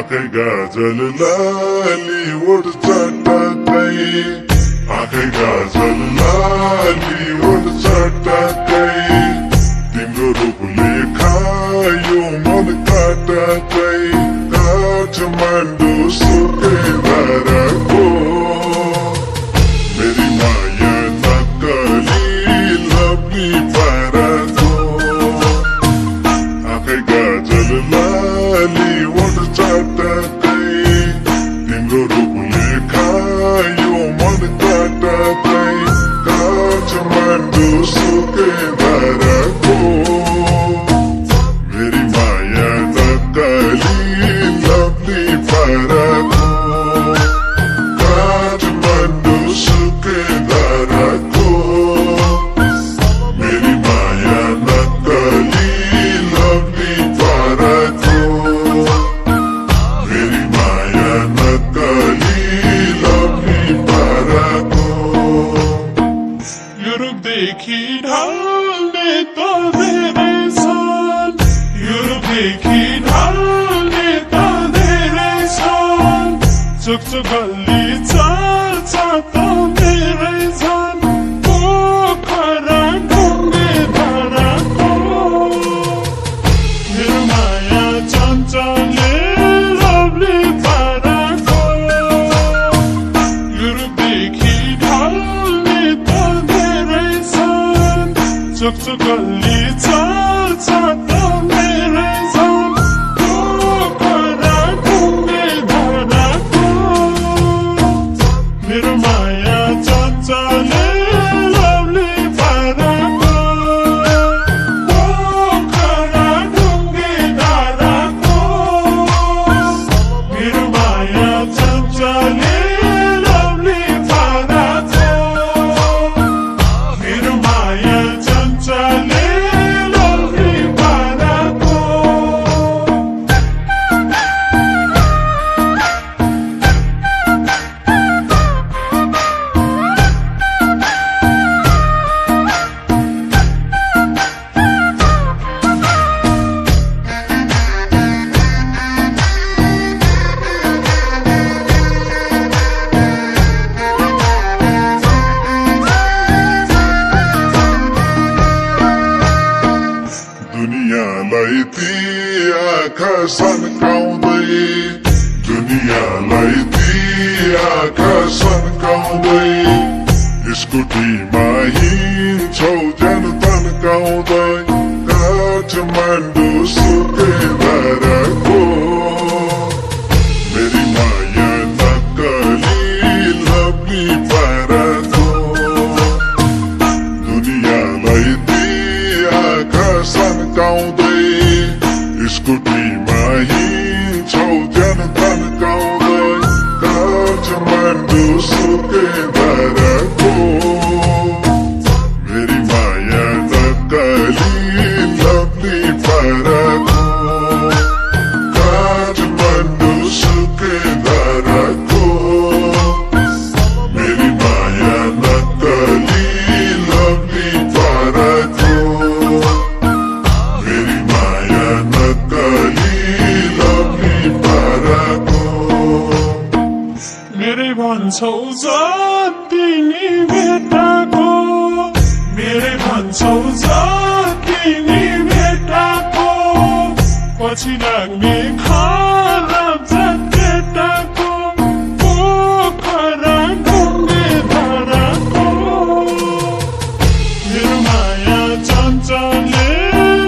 आँखै गाजल लाली ओठ चटकै आँखै गाजल लाली ओठ चटकै तिम्रो रूपले खायो मन काटकै काठमाडौँ सुकेदारको मेरी माया नक्कली लभली पाराको आँखै गाजल लाली ओठ चटकै तिम्रो रूपले खायो मन काटकै काठमाडौँ सुकेदारको मेरी माया नक्कली लभली पाराको काठमाडौँ सुकेदारको मेरी माया नक्कली लभली पाराको मेरी माया नक्कली लभली पाराको युरोपदेखि ढल्ने त धेरै छन् युरोपदेखि ढल्ने त धेरै छन् चुकचुक गल्ली चर्चा त मेरै छन् पोखरा ढुङ्गे धाराको मेरो माया चञ्चले लभली पाराको युरोपदेखि ढल्ने त धेरै छन् चुकचुक गल्ली चर्चा त मेरै छन् पोखरा ढुङ्गे धाराको मेरो माया चञ्चले लभली पाराको पोखरा ढुङ्गे धाराको मेरो माया चञ्चले लभली पाराको मेरो माया चञ्चले लभली पाराको दुनियाँलाई ती आँखा सन्काउँदै दुनियाँलाई ती आँखा सन्काउँदै स्कुटीमा हिँड्छौ ज्यान तन्काउँदै काठमाडौँ सुकेदारको मेरी माया नक्कली लभली पाराको दुनियाँलाई ती आँखा सन्काउँदै स्कुटीमा हिँड्छौ ज्यान तन्काउँदै काठमाडौँ सुकेदारको मेरी माया नक्कली लभली पाराको काठमाडौँ सुकेदारको मेरी माया नक्कली लभली पाराको मेरी माया नक्कली लभली पाराको मेरै भन्छौ जति नि भेटाको मेरै भन्छौ जति नि भेटाको पछि लाग्ने खराब केटाको पोखरा ढुङ्गे धाराको मेरो माया चञ्चले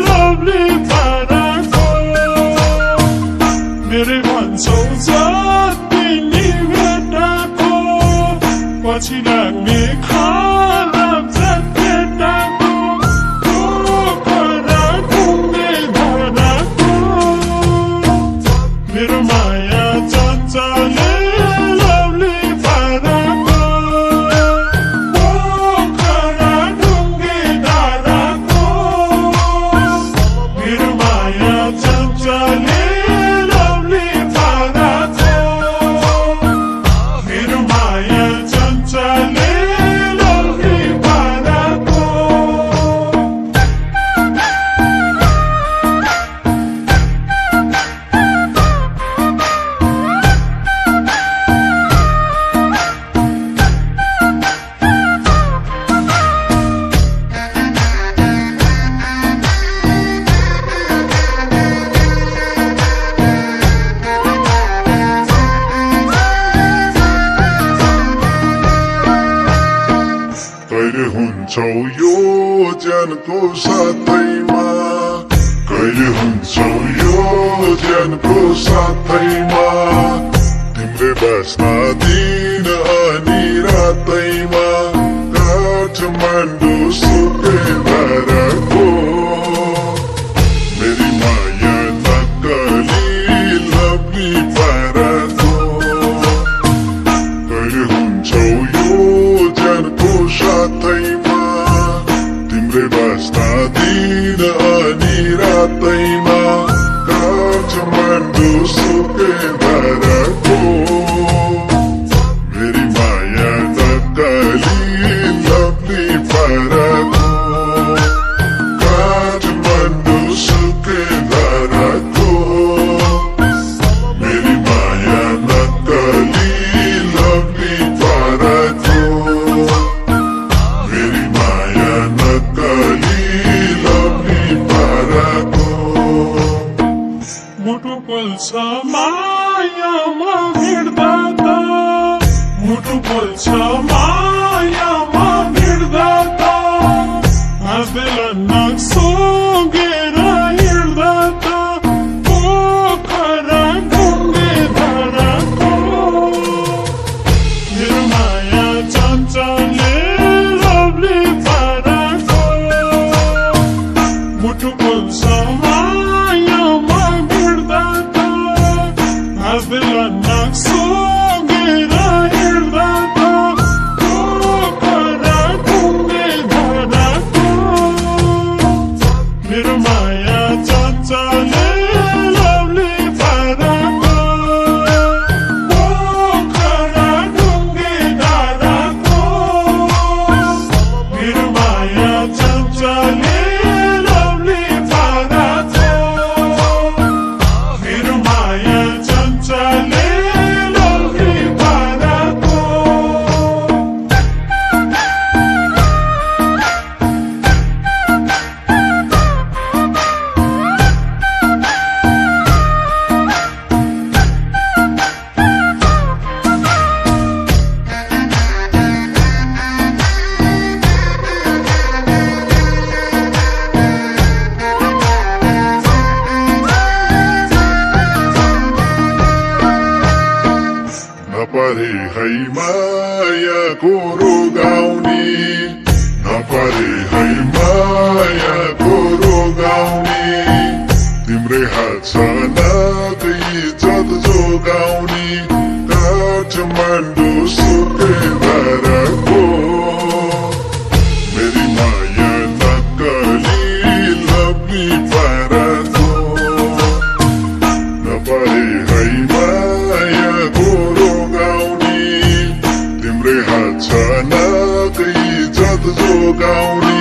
लभली पाराको मेरै भन्छौ जति नि भेटाको पछि लाग्ने खराब केटाको पोखरा ढुङ्गे धाराको मेरो माया चञ्चले लभली पाराको पोखरा ढुङ्गे धाराको मेरो माया चञ्चले लभली पाराको मेरो माया चञ्चले लभली पाराको हुन्छौ यो ज्यानको साथैमा कहिले हुन्छौ यो ज्यानको साथैमा तिम्रै बास्ना दिन अनि रातैमा काठमाडौँ सुकेन्द्रको मेरी माया नक्कली लभली पाराको कहिले हुन्छौ यो ज्यानको साथैमा तिम्रै बास्ना दिन अनि रातैमा काठमाडौँ सुकेन्द्रको मेरी माया नक्कली लभली पाराको काठमाडौँ सुकेन्द्रको मेरी माया नक्कली लभली पाराको मेरी माया नक्कली लभली पाराको मुटु पोल्छ मायामा भिड्दा त मुटु पोल्छ मायामा भिड्दा त हाँस्दै नक्सोगेर हिँड्दा त पोखरा ढुङ्गे धाराको मेरो माया चञ्चले लभली पाराको मुटु पोल्छ मायामा भिड्दा त हाँस्दै नक्सोगेर हिँड्दा त पोखरा ढुङ्गे धाराको मेरो माया चञ्चले लभली पाराको पोखरा ढुङ्गे धाराको मेरो माया चञ्चले लभली पाराको मेरो माया चञ्चले लभली पाराको नपरे है मायाको रोगाउने नपरे है मायाको रोगाउने तिम्रै हात छ नाकै इज्जत जोगाउने काठमाडौँ सुकेन्द्रको मेरी माया नक्कली लभली पाराको नपरे है मायाको रोगाउने तिम्रै हात छ नाकै इज्जत जोगाउने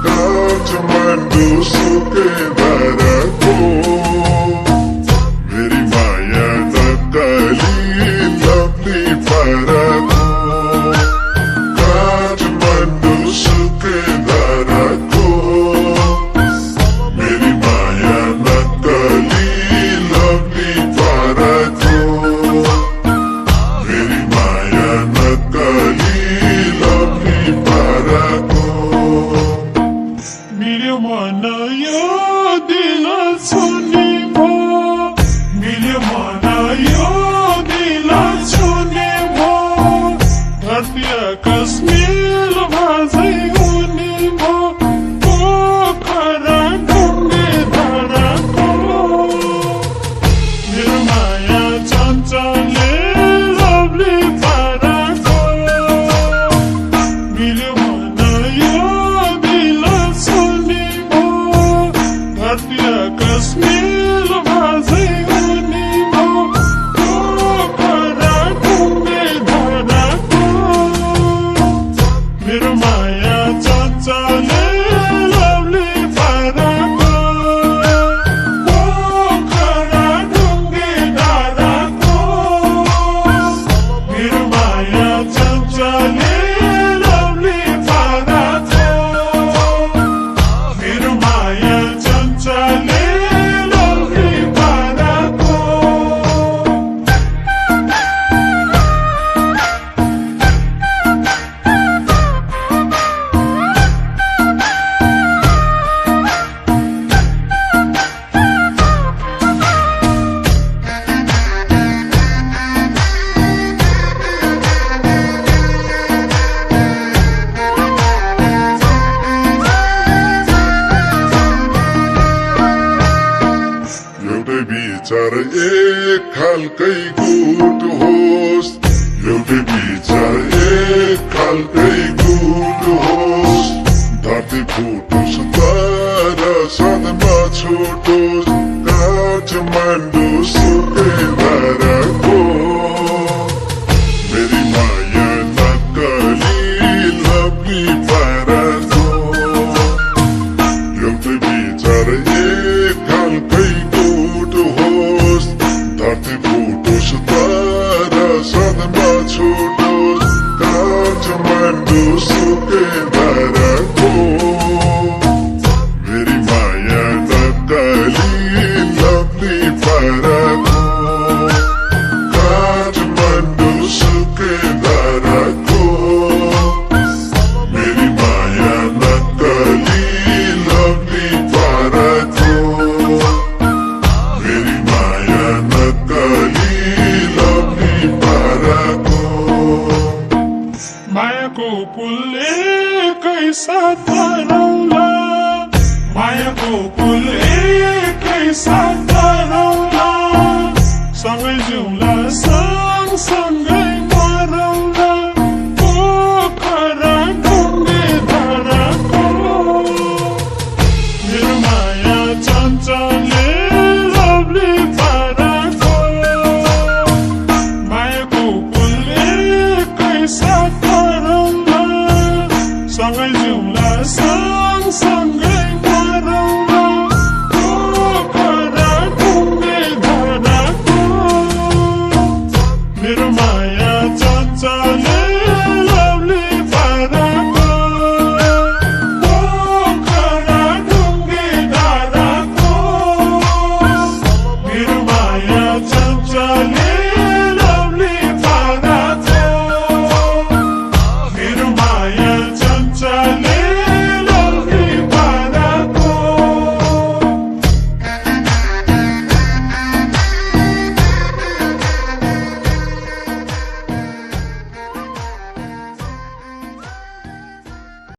काठमाडौँ सुकेन्द्रको मेरी माया नक्कली लभली पाराको काठमाडौँ सुकेन्द्रको मेरी माया नक्कली लभली पाराको मेरी माया नक्कली लभली पाराको मेरो मन यो दिन सुनि एक खालकै गुट होस्, एउटै विचार एक खालकै गुट होस्। धरती फुटोस् तर सदमा छुटोस्, काठमाडौँ सुकै धाराको। मेरी माया नक्कली लभली पाराको, एउटै विचार एक खालकै गुट होस्। धरती फुटोस् तर सदमा छुटोस्, काठमाडौँ सुकै धाराको। मेरी माया नक्कली लभली पाराको, काठमाडौँ सुकै धाराको। मेरी माया नक्कली लभली पाराको, मेरी माया नक्कली लभली पाराको। मायाको पुल एकै साथ बनाउला, मायाको पुल एकै साथ बनाउला, सँगै जिउँला